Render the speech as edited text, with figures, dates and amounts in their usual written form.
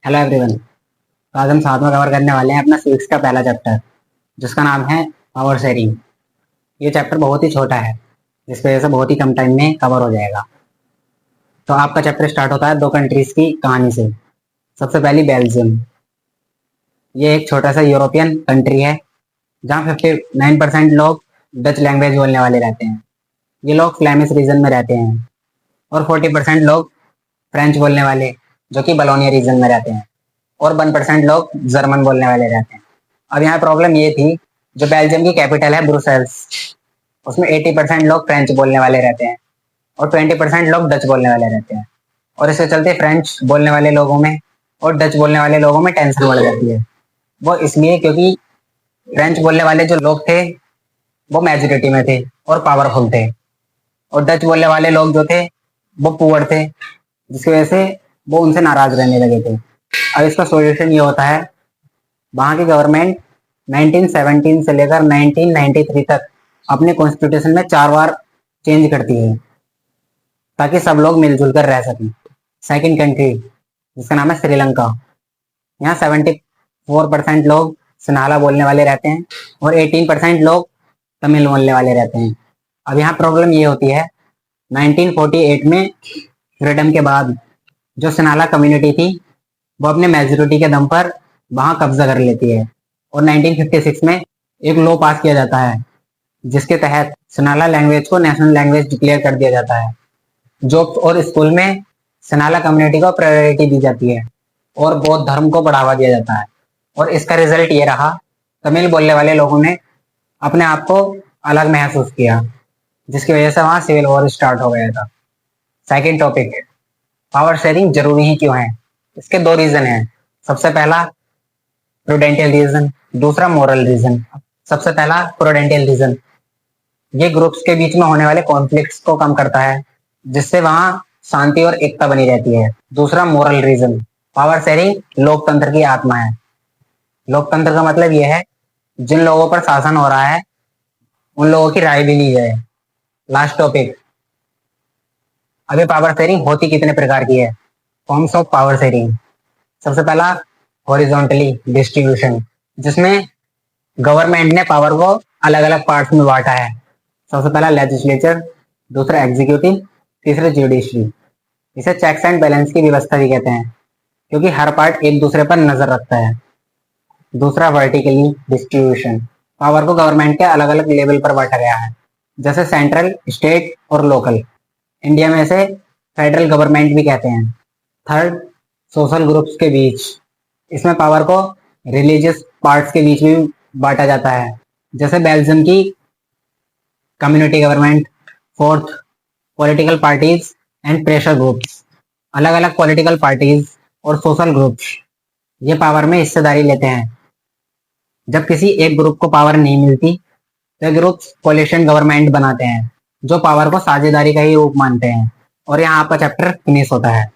Hello everyone. तो आज हम साथ में कवर करने वाले हैं अपना सिविक्स का पहला चैप्टर, जिसका नाम है पावर शेयरिंग। ये चैप्टर बहुत ही छोटा है, जिसकी वजह से बहुत ही कम टाइम में कवर हो जाएगा। तो आपका चैप्टर स्टार्ट होता है दो कंट्रीज की कहानी से। सबसे पहली बेल्जियम। ये एक छोटा सा यूरोपियन कंट्री है, जहाँ 59% लोग डच लैंग्वेज बोलने वाले रहते हैं। ये लोग फ्लैमिश रीजन में रहते हैं। और 40% लोग फ्रेंच बोलने वाले, जो कि बलोनिया रीजन में रहते हैं। और 1% लोग जर्मन बोलने वाले रहते हैं। अब यहाँ प्रॉब्लम ये थी, जो बेल्जियम की कैपिटल है ब्रुसेल्स, उसमें 80% लोग फ्रेंच बोलने वाले रहते हैं और 20% लोग डच बोलने वाले रहते हैं। और इसके चलते फ्रेंच बोलने वाले लोगों में और डच बोलने वाले लोगों में टेंशन बढ़ जाती है। वो इसलिए क्योंकि फ्रेंच बोलने वाले जो लोग थे वो मेजोरिटी में थे और पावरफुल थे, और डच बोलने वाले लोग जो थे वो पुअर थे, जिसकी वजह से वो उनसे नाराज रहने लगे थे। अब इसका सॉल्यूशन ये होता है, वहां की गवर्नमेंट 1917 से लेकर 1993 तक अपने कॉन्स्टिट्यूशन में 4 बार चेंज करती है, ताकि सब लोग मिलजुल कर रह सकें। सेकंड कंट्री, जिसका नाम है श्रीलंका। यहाँ 74% लोग सिन्हाला बोलने वाले रहते हैं और 18% लोग तमिल बोलने वाले रहते हैं। अब यहाँ प्रॉब्लम ये होती है, 1948 में फ्रीडम के बाद जो सिन्हाला कम्युनिटी थी वो अपने मेजोरिटी के दम पर वहां कब्जा कर लेती है, और 1956 में एक लॉ पास किया जाता है, जिसके तहत सनाला लैंग्वेज को नेशनल लैंग्वेज डिक्लेयर कर दिया जाता है। जॉब और स्कूल में सनाला कम्युनिटी को प्रायोरिटी दी जाती है और बौद्ध धर्म को बढ़ावा दिया जाता है। और इसका रिजल्ट ये रहा, तमिल बोलने वाले लोगों ने अपने आप को अलग महसूस किया, जिसकी वजह से वहां सिविल वॉर स्टार्ट हो गया था। सेकेंड टॉपिक, पावर शेयरिंग जरूरी ही क्यों है। इसके दो रीजन हैं। सबसे पहला प्रूडेंशियल रीजन, दूसरा मोरल रीजन। सबसे पहला प्रूडेंशियल रीजन, ये ग्रुप्स के बीच में होने वाले कॉन्फ्लिक्ट्स को कम करता है, जिससे वहां शांति और एकता बनी रहती है। दूसरा मोरल रीजन, पावर शेयरिंग लोकतंत्र की आत्मा है। लोकतंत्र का मतलब यह है, जिन लोगों पर शासन हो रहा है उन लोगों की राय भी ली जाए। लास्ट टॉपिक, अभी पावर शेयरिंग होती कितने प्रकार की है। Forms of power sharing. सबसे पहला हॉरिजॉन्टली डिस्ट्रीब्यूशन, जिसमें गवर्नमेंट ने पावर को अलग अलग पार्ट्स में बांटा है। सबसे पहला लेजिस्लेचर, दूसरा एग्जीक्यूटिव, तीसरा जुडिशरी। इसे चेक्स एंड बैलेंस की व्यवस्था भी कहते हैं, क्योंकि हर पार्ट एक दूसरे पर नजर रखता है। दूसरा वर्टिकली डिस्ट्रीब्यूशन, पावर को गवर्नमेंट के अलग अलग लेवल पर बांटा गया है, जैसे सेंट्रल, स्टेट और लोकल। इंडिया में इसे फेडरल गवर्नमेंट भी कहते हैं। थर्ड, सोशल ग्रुप्स के बीच, इसमें पावर को रिलीजियस पार्ट्स के बीच में बांटा जाता है, जैसे बेल्जियम की community government. Fourth, political parties and pressure groups, अलग अलग पॉलिटिकल पार्टीज और सोशल ग्रुप्स ये पावर में हिस्सेदारी लेते हैं। जब किसी एक ग्रुप को पावर नहीं मिलती तो ग्रुप्स कोलिशन गवर्नमेंट बनाते हैं, जो पावर को साझेदारी का ही रूप मानते हैं। और यहाँ आपका चैप्टर फिनिश होता है।